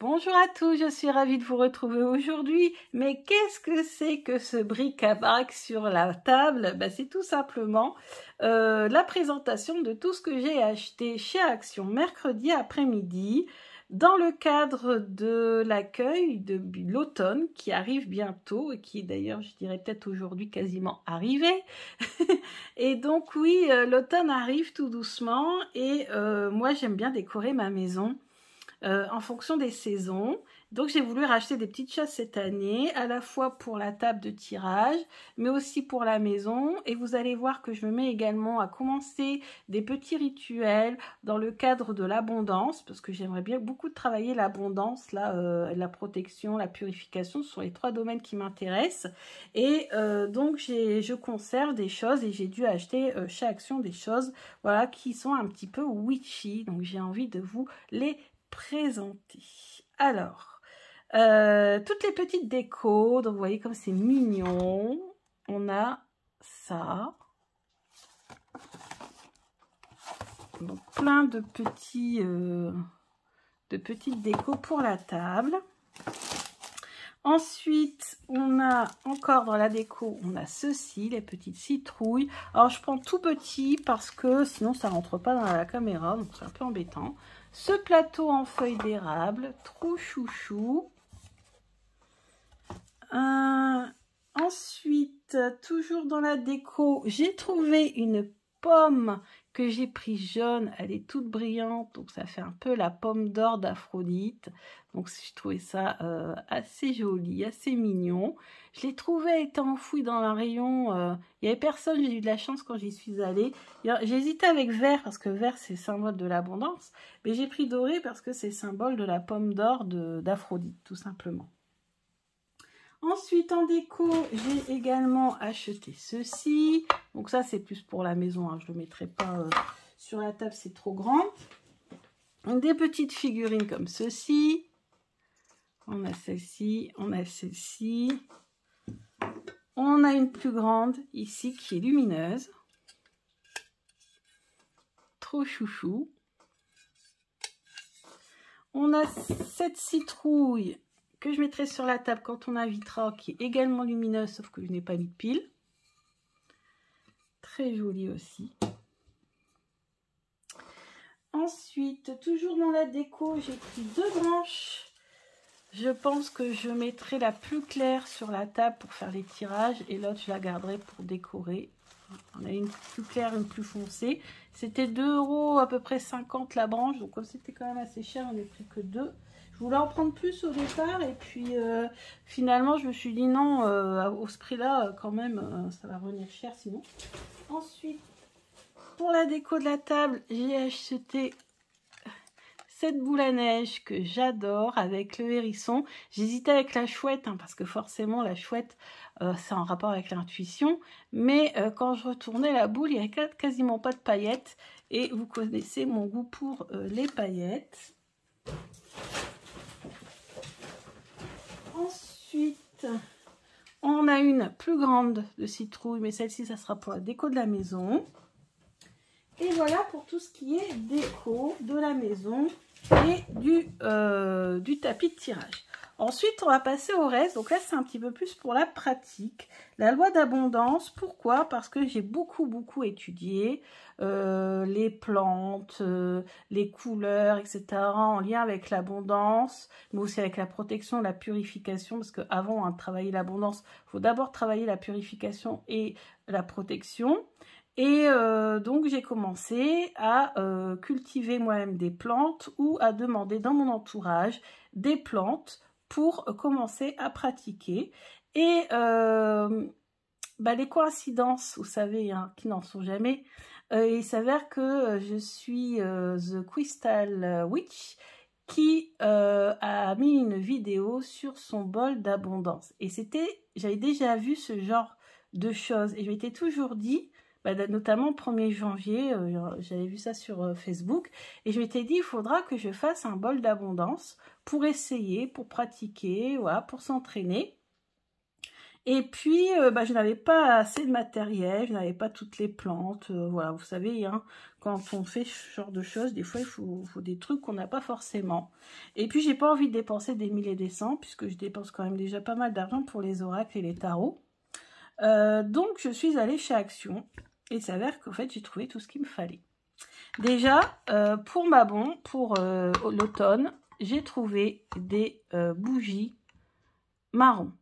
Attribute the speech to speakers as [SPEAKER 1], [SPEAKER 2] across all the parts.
[SPEAKER 1] Bonjour à tous, je suis ravie de vous retrouver aujourd'hui. Mais qu'est-ce que c'est que ce bric-à-brac sur la table? C'est tout simplement la présentation de tout ce que j'ai acheté chez Action mercredi après-midi dans le cadre de l'accueil de l'automne qui arrive bientôt et qui est d'ailleurs, je dirais peut-être aujourd'hui quasiment arrivé. Et donc oui, l'automne arrive tout doucement et moi j'aime bien décorer ma maison. En fonction des saisons. Donc j'ai voulu racheter des petites choses cette année, à la fois pour la table de tirage, mais aussi pour la maison. Et vous allez voir que je me mets également à commencer des petits rituels dans le cadre de l'abondance, parce que j'aimerais bien beaucoup travailler l'abondance, la protection, la purification, ce sont les trois domaines qui m'intéressent. Et donc je conserve des choses et j'ai dû acheter chez Action des choses, voilà, qui sont un petit peu witchy. Donc j'ai envie de vous les présenter. Alors, toutes les petites décos, donc vous voyez comme c'est mignon. On a ça. Donc plein de petites décos pour la table. Ensuite, on a encore dans la déco, on a ceci, les petites citrouilles. Alors, je prends tout petit parce que sinon, ça rentre pas dans la caméra, donc c'est un peu embêtant. Ce plateau en feuilles d'érable, trop chouchou. Ensuite, toujours dans la déco, j'ai trouvé une pomme que j'ai pris jaune, elle est toute brillante, donc ça fait un peu la pomme d'or d'Aphrodite. Donc je trouvais ça assez joli, assez mignon. Je l'ai trouvé, elle était enfouie dans un rayon, il n'y avait personne, j'ai eu de la chance quand j'y suis allée. J'ai hésité avec vert, parce que vert c'est symbole de l'abondance, mais j'ai pris doré parce que c'est symbole de la pomme d'or d'Aphrodite, tout simplement. Ensuite, en déco, j'ai également acheté ceci. Donc ça, c'est plus pour la maison, hein. Je ne le mettrai pas sur la table, c'est trop grand. Des petites figurines comme ceci. On a celle-ci, on a celle-ci. On a une plus grande ici qui est lumineuse. Trop chouchou. On a cette citrouille que je mettrai sur la table quand on invitera, qui est également lumineuse, sauf que je n'ai pas mis de pile. Très jolie aussi. Ensuite, toujours dans la déco, j'ai pris deux branches. Je pense que je mettrai la plus claire sur la table pour faire les tirages et l'autre, je la garderai pour décorer. On a une plus claire, une plus foncée. C'était 2 € à peu près 50 la branche, donc comme c'était quand même assez cher, on n'a pris que 2. Je voulais en prendre plus au départ et puis finalement je me suis dit non, au ce prix-là quand même ça va revenir cher sinon. Ensuite, pour la déco de la table, j'ai acheté cette boule à neige que j'adore avec le hérisson. J'hésitais avec la chouette hein, parce que forcément la chouette c'est en rapport avec l'intuition. Mais quand je retournais la boule, il n'y avait quasiment pas de paillettes. Et vous connaissez mon goût pour les paillettes. Ensuite, on a une plus grande de citrouille, mais celle-ci, ça sera pour la déco de la maison. Et voilà pour tout ce qui est déco de la maison et du tapis de tirage. Ensuite, on va passer au reste. Donc là, c'est un petit peu plus pour la pratique. La loi d'abondance, pourquoi? Parce que j'ai beaucoup étudié les plantes, les couleurs, etc. en lien avec l'abondance, mais aussi avec la protection, la purification. Parce qu'avant de travailler l'abondance, il faut d'abord travailler la purification et la protection. Et donc j'ai commencé à cultiver moi-même des plantes ou à demander dans mon entourage des plantes pour commencer à pratiquer. Et les coïncidences, vous savez, hein, qui n'en sont jamais, il s'avère que je suis The Crystal Witch qui a mis une vidéo sur son bol d'abondance. Et j'avais déjà vu ce genre de choses et je m'étais toujours dit, notamment le 1er janvier, j'avais vu ça sur Facebook, et je m'étais dit, il faudra que je fasse un bol d'abondance pour essayer, pour pratiquer, voilà, pour s'entraîner. Et puis, je n'avais pas assez de matériel, je n'avais pas toutes les plantes. Voilà, vous savez, hein, quand on fait ce genre de choses, des fois, il faut des trucs qu'on n'a pas forcément. Et puis, j'ai pas envie de dépenser des milliers et des cents, puisque je dépense quand même déjà pas mal d'argent pour les oracles et les tarots. Donc, je suis allée chez Action, et il s'avère qu'en fait, j'ai trouvé tout ce qu'il me fallait. Déjà, pour Mabon, pour l'automne, j'ai trouvé des bougies marron.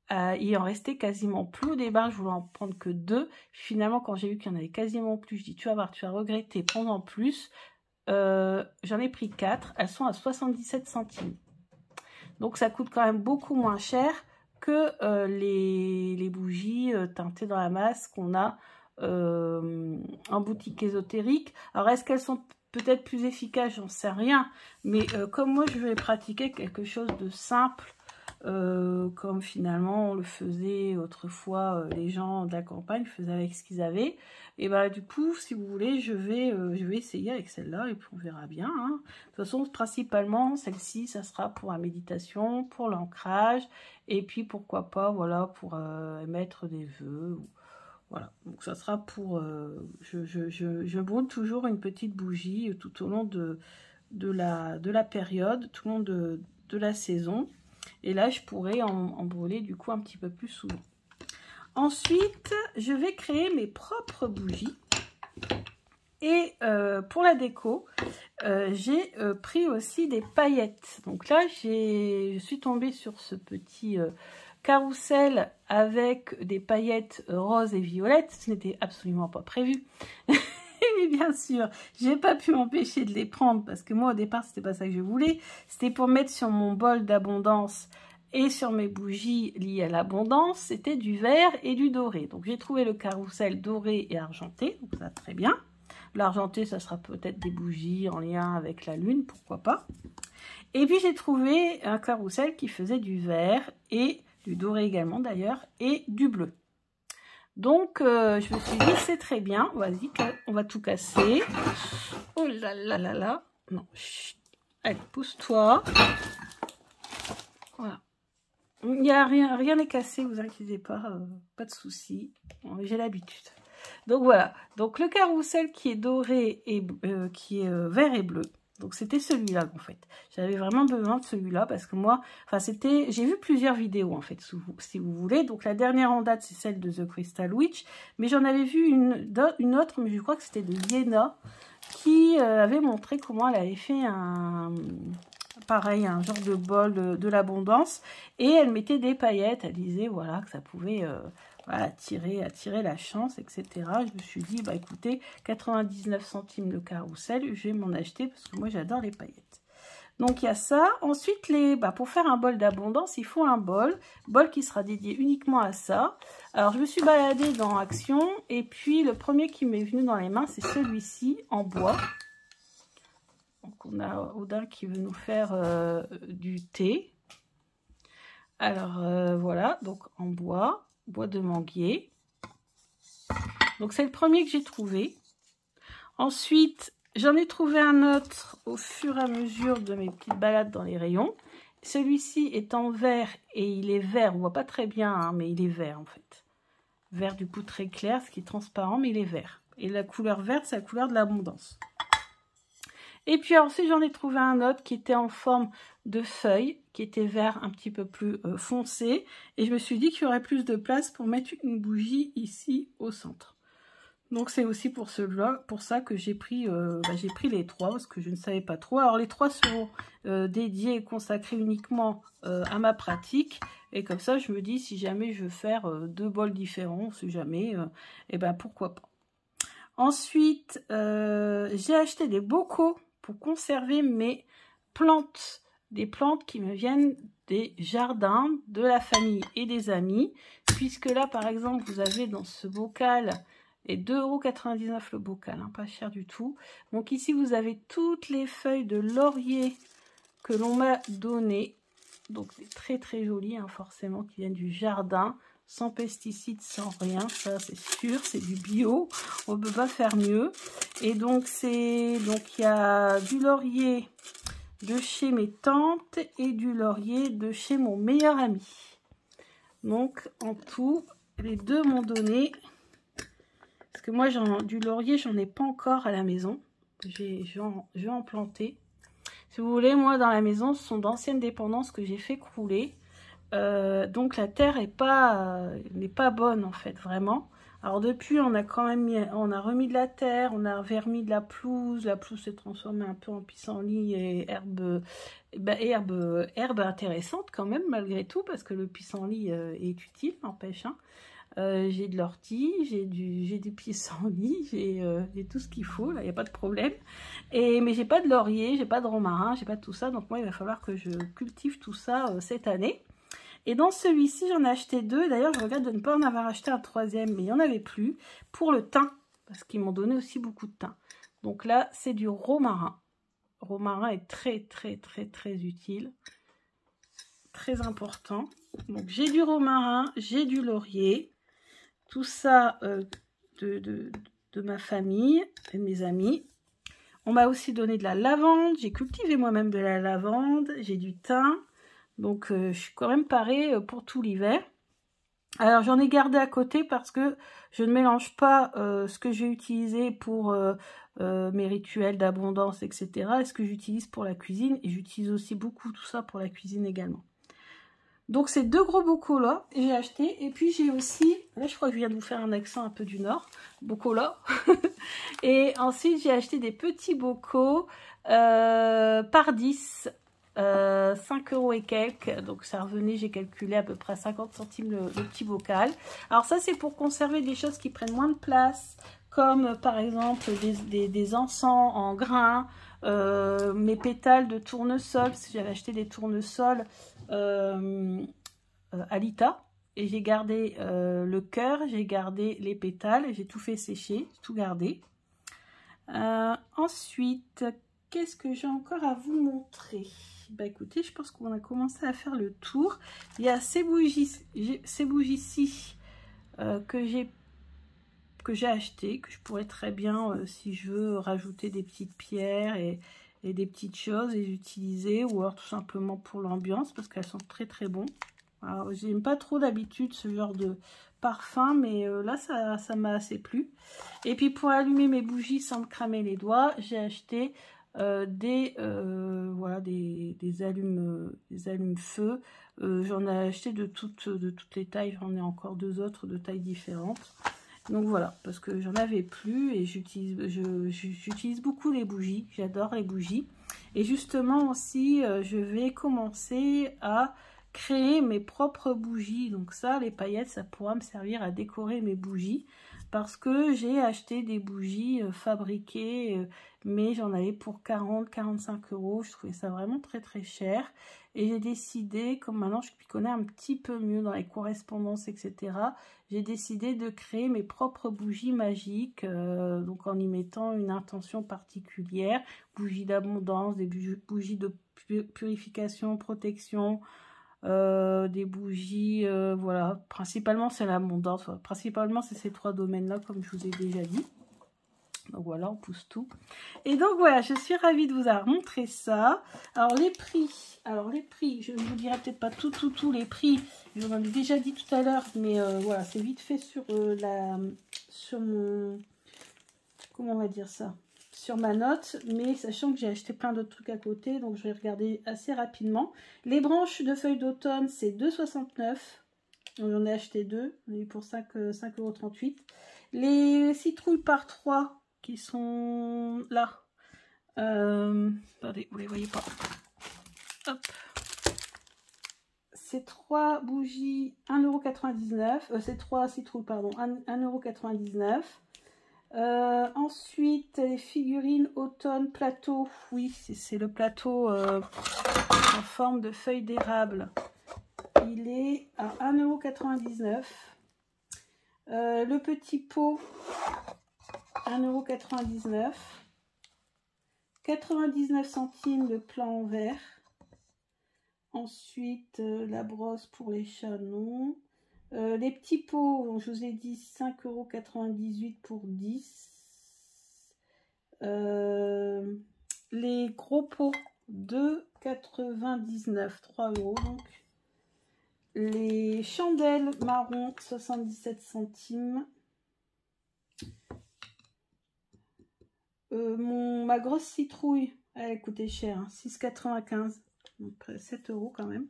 [SPEAKER 1] Il en restait quasiment plus au départ, je voulais en prendre que 2. Finalement, quand j'ai vu qu'il y en avait quasiment plus, je dis tu vas voir, tu vas regretter, prends en plus. J'en ai pris 4, elles sont à 77 centimes. Donc ça coûte quand même beaucoup moins cher que les bougies teintées dans la masse qu'on a en boutique ésotérique. Alors est-ce qu'elles sont peut-être plus efficaces, j'en sais rien. Mais comme moi je vais pratiquer quelque chose de simple, comme finalement on le faisait autrefois, les gens de la campagne faisaient avec ce qu'ils avaient, et du coup si vous voulez je vais essayer avec celle-là et puis on verra bien, hein. De toute façon principalement celle-ci ça sera pour la méditation, pour l'ancrage, et puis pourquoi pas voilà pour émettre des vœux, voilà, donc ça sera pour je brûle toujours une petite bougie tout au long de la période, tout au long de la saison. Et là, je pourrais en brûler du coup un petit peu plus souvent. Ensuite, je vais créer mes propres bougies. Et pour la déco, j'ai pris aussi des paillettes. Donc là, je suis tombée sur ce petit carrousel avec des paillettes roses et violettes. Ce n'était absolument pas prévu. Mais bien sûr, j'ai pas pu m'empêcher de les prendre parce que moi au départ c'était pas ça que je voulais. C'était pour mettre sur mon bol d'abondance et sur mes bougies liées à l'abondance, c'était du vert et du doré. Donc j'ai trouvé le carrousel doré et argenté, donc ça très bien. L'argenté ça sera peut-être des bougies en lien avec la lune, pourquoi pas. Et puis j'ai trouvé un carrousel qui faisait du vert et du doré également d'ailleurs et du bleu. Donc, je me suis dit, c'est très bien. Vas-y, on va tout casser. Oh là là là là. Non, chut. Allez, pousse-toi. Voilà. Il n'y a rien n'est cassé, vous inquiétez pas. Pas de souci. J'ai l'habitude. Donc, voilà. Donc, le carrousel qui est doré et qui est vert et bleu. Donc, c'était celui-là, en fait. J'avais vraiment besoin de celui-là parce que moi, enfin, c'était... J'ai vu plusieurs vidéos, en fait, si vous voulez. Donc, la dernière en date, c'est celle de The Crystal Witch. Mais j'en avais vu une autre, mais je crois que c'était de Yéna, qui avait montré comment elle avait fait pareil, un genre de bol de l'abondance. Et elle mettait des paillettes. Elle disait, voilà, que ça pouvait... voilà, attirer la chance, etc. Je me suis dit, écoutez, 99 centimes le carrousel, je vais m'en acheter parce que moi j'adore les paillettes. Donc il y a ça. Ensuite, pour faire un bol d'abondance, il faut un bol qui sera dédié uniquement à ça. Alors je me suis baladée dans Action et puis le premier qui m'est venu dans les mains, c'est celui-ci en bois. Donc on a Odin qui veut nous faire du thé. Alors voilà, donc en bois de manguier. Donc c'est le premier que j'ai trouvé. Ensuite, j'en ai trouvé un autre au fur et à mesure de mes petites balades dans les rayons. Celui-ci est en vert et il est vert. On voit pas très bien, hein, mais il est vert en fait. Vert du coup très clair, ce qui est transparent, mais il est vert. Et la couleur verte, c'est la couleur de l'abondance. Et puis ensuite, j'en ai trouvé un autre qui était en forme de feuille, qui était vert un petit peu plus foncé. Et je me suis dit qu'il y aurait plus de place pour mettre une bougie ici au centre. Donc c'est aussi pour ça que j'ai pris les 3, parce que je ne savais pas trop. Alors les 3 seront dédiés et consacrés uniquement à ma pratique. Et comme ça, je me dis, si jamais je veux faire 2 bols différents, si jamais, pourquoi pas. Ensuite, j'ai acheté des bocaux pour conserver mes plantes, des plantes qui me viennent des jardins, de la famille et des amis, puisque là par exemple vous avez dans ce bocal, et 2,99 € le bocal, hein, pas cher du tout. Donc ici vous avez toutes les feuilles de laurier que l'on m'a données, donc c'est très très joli, hein, forcément, qui viennent du jardin, sans pesticides, sans rien, ça c'est sûr, c'est du bio, on ne peut pas faire mieux. Et donc il y a du laurier de chez mes tantes et du laurier de chez mon meilleur ami. Donc en tout, les deux m'ont donné. Parce que moi, du laurier, j'en ai pas encore à la maison. Je vais en planter. Si vous voulez, moi, dans la maison, ce sont d'anciennes dépendances que j'ai fait crouler. Donc la terre n'est pas bonne, en fait, vraiment. Alors depuis, on a quand même on a remis de la terre, on a remis de la pelouse. La pelouse s'est transformée un peu en pissenlit et herbe intéressante quand même, malgré tout, parce que le pissenlit est utile, n'empêche, hein. J'ai de l'ortie, j'ai du pissenlit, j'ai tout ce qu'il faut, là, il n'y a pas de problème. Mais j'ai pas de laurier, j'ai pas de romarin, j'ai pas tout ça, donc moi il va falloir que je cultive tout ça cette année. Et dans celui-ci, j'en ai acheté deux. D'ailleurs, je regrette de ne pas en avoir acheté un troisième, mais il n'y en avait plus. Pour le thym, parce qu'ils m'ont donné aussi beaucoup de thym. Donc là, c'est du romarin. Le romarin est très, très, très, très utile. Très important. Donc, j'ai du romarin, j'ai du laurier. Tout ça de ma famille et de mes amis. On m'a aussi donné de la lavande. J'ai cultivé moi-même de la lavande. J'ai du thym. Donc, je suis quand même parée pour tout l'hiver. Alors, j'en ai gardé à côté parce que je ne mélange pas ce que j'ai utilisé pour mes rituels d'abondance, etc. et ce que j'utilise pour la cuisine. Et j'utilise aussi beaucoup tout ça pour la cuisine également. Donc, ces deux gros bocaux là, j'ai acheté. Et puis, j'ai aussi, là, je crois que je viens de vous faire un accent un peu du nord, bocaux là. Et ensuite, j'ai acheté des petits bocaux par 10. 5 € et quelques, donc ça revenait, j'ai calculé à peu près 50 centimes le petit bocal. Alors ça, c'est pour conserver des choses qui prennent moins de place, comme par exemple des encens en grains, mes pétales de tournesol, parce que j'avais acheté des tournesols Alita, et j'ai gardé le cœur, j'ai gardé les pétales, j'ai tout fait sécher, tout gardé. Ensuite, qu'est-ce que j'ai encore à vous montrer? Bah écoutez, je pense qu'on a commencé à faire le tour. Il y a ces bougies-ci que j'ai achetées, que je pourrais très bien, si je veux, rajouter des petites pierres et des petites choses et utiliser, ou alors tout simplement pour l'ambiance, parce qu'elles sont très très bonnes. Alors, j'aime pas trop d'habitude ce genre de parfum, mais là, ça m'a assez plu. Et puis, pour allumer mes bougies sans me cramer les doigts, j'ai acheté des allume-feu. J'en ai acheté de toutes les tailles. J'en ai encore deux autres de tailles différentes. Donc voilà, parce que j'en avais plus et j'utilise beaucoup les bougies. J'adore les bougies. Et justement aussi, je vais commencer à créer mes propres bougies. Donc ça, les paillettes, ça pourra me servir à décorer mes bougies. Parce que j'ai acheté des bougies fabriquées, mais j'en avais pour 40-45 €. Je trouvais ça vraiment très très cher. Et j'ai décidé, comme maintenant je m'y connais un petit peu mieux dans les correspondances, etc., j'ai décidé de créer mes propres bougies magiques, donc en y mettant une intention particulière. Bougies d'abondance, des bougies de purification, protection, des bougies, voilà, principalement c'est l'abondance, principalement c'est ces trois domaines là, comme je vous ai déjà dit. Donc voilà, on pousse tout. Et donc voilà, je suis ravie de vous avoir montré ça. Alors les prix, je ne vous dirai peut-être pas tous les prix, je vous en ai déjà dit tout à l'heure, mais voilà, c'est vite fait sur mon, comment on va dire ça, sur ma note, mais sachant que j'ai acheté plein d'autres trucs à côté, donc je vais regarder assez rapidement. Les branches de feuilles d'automne, c'est 2,69 €. J'en ai acheté deux, on a eu pour 5,38 €. Les citrouilles par 3 qui sont là. Attendez, vous les voyez pas. Hop. C'est 3 bougies, 1,99 €. C'est 3 citrouilles, pardon, 1,99 €. Ensuite, les figurines automne plateau. Oui, c'est le plateau en forme de feuille d'érable. Il est à 1,99 €. Le petit pot, 1,99 €. 99 centimes le plan en verre. Ensuite, la brosse pour les chats, non. Les petits pots, je vous ai dit 5,98 € pour 10. Les gros pots, 2,99 €, 3 € donc. les chandelles marron 77 centimes. Ma grosse citrouille, elle coûtait cher, hein, 6,95, donc 7 € quand même.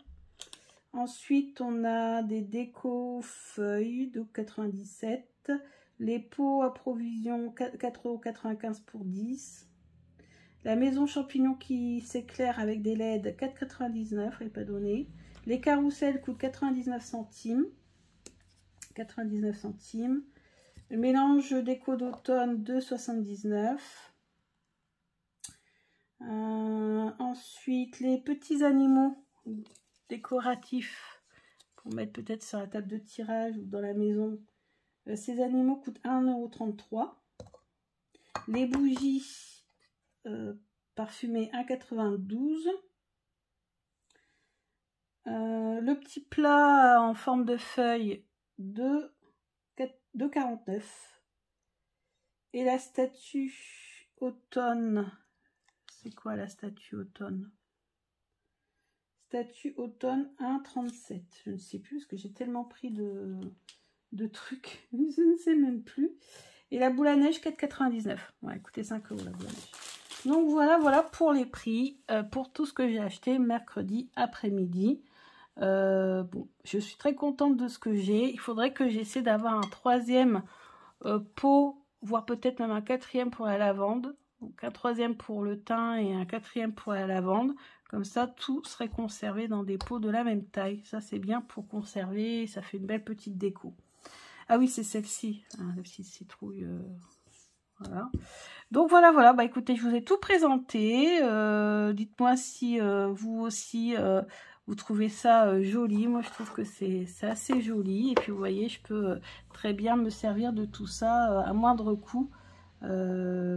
[SPEAKER 1] Ensuite, on a des déco feuilles de 97. Les pots à provision 4,95 € pour 10. La maison champignon qui s'éclaire avec des LED 4,99, elle n'est pas donnée. Les carousels coûtent 99 centimes. 99 centimes. Le mélange déco d'automne 2,79. Ensuite, les petits animaux décoratifs pour mettre peut-être sur la table de tirage ou dans la maison. Ces animaux coûtent 1,33 €. Les bougies parfumées 1,92 €. Le petit plat en forme de feuille 2,49 €. Et la statue automne, c'est quoi la statue automne? Statue automne 1,37 €. Je ne sais plus parce que j'ai tellement pris de trucs, je ne sais même plus. Et la boule à neige 4,99 €. Ouais, coûtait 5 € la boule à neige. Donc voilà pour les prix, pour tout ce que j'ai acheté mercredi après-midi. Bon, je suis très contente de ce que j'ai. Il faudrait que j'essaie d'avoir un troisième pot, voire peut-être même un quatrième pour la lavande. Donc un troisième pour le thym et un quatrième pour la lavande. Comme ça, tout serait conservé dans des pots de la même taille. Ça, c'est bien pour conserver. Ça fait une belle petite déco. Ah oui, c'est celle-ci, hein, la petite citrouille. Voilà. Donc voilà. Bah écoutez, je vous ai tout présenté. Dites-moi si vous aussi vous trouvez ça joli. Moi, je trouve que c'est assez joli. Et puis, vous voyez, je peux très bien me servir de tout ça à moindre coût.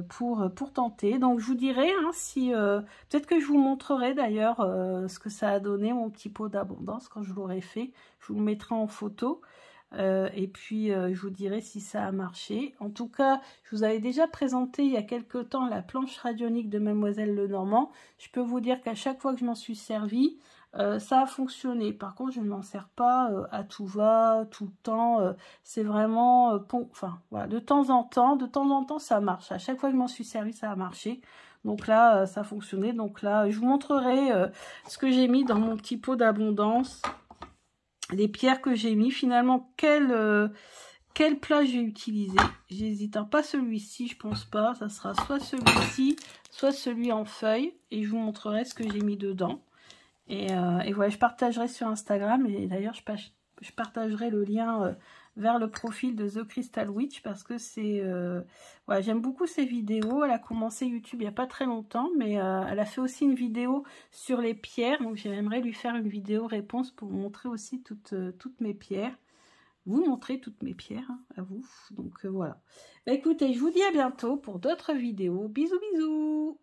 [SPEAKER 1] Pour tenter. Donc je vous dirai hein, si peut-être que je vous montrerai d'ailleurs ce que ça a donné mon petit pot d'abondance quand je l'aurai fait. Je vous le mettrai en photo et puis je vous dirai si ça a marché. En tout cas, je vous avais déjà présenté il y a quelques temps la planche radionique de Mademoiselle Lenormand. Je peux vous dire qu'à chaque fois que je m'en suis servi, ça a fonctionné. Par contre, je ne m'en sers pas à tout va, tout le temps. C'est vraiment, enfin, voilà, de temps en temps, ça marche. À chaque fois que je m'en suis servi, ça a marché. Donc là, ça a fonctionné. Donc là, je vous montrerai ce que j'ai mis dans mon petit pot d'abondance. Les pierres que j'ai mis. Finalement, quel plat j'ai utilisé. J'hésite, hein, pas celui-ci, je pense pas. Ça sera soit celui-ci, soit celui en feuille. Et je vous montrerai ce que j'ai mis dedans. Et voilà, je partagerai sur Instagram. Et d'ailleurs, je partagerai le lien vers le profil de The Crystal Witch. Parce que c'est... voilà, j'aime beaucoup ses vidéos. Elle a commencé YouTube il n'y a pas très longtemps. Mais elle a fait aussi une vidéo sur les pierres. Donc j'aimerais lui faire une vidéo réponse pour vous montrer aussi toutes mes pierres. Vous montrer toutes mes pierres, hein, à vous. Donc voilà. Bah, écoutez, je vous dis à bientôt pour d'autres vidéos. Bisous, bisous!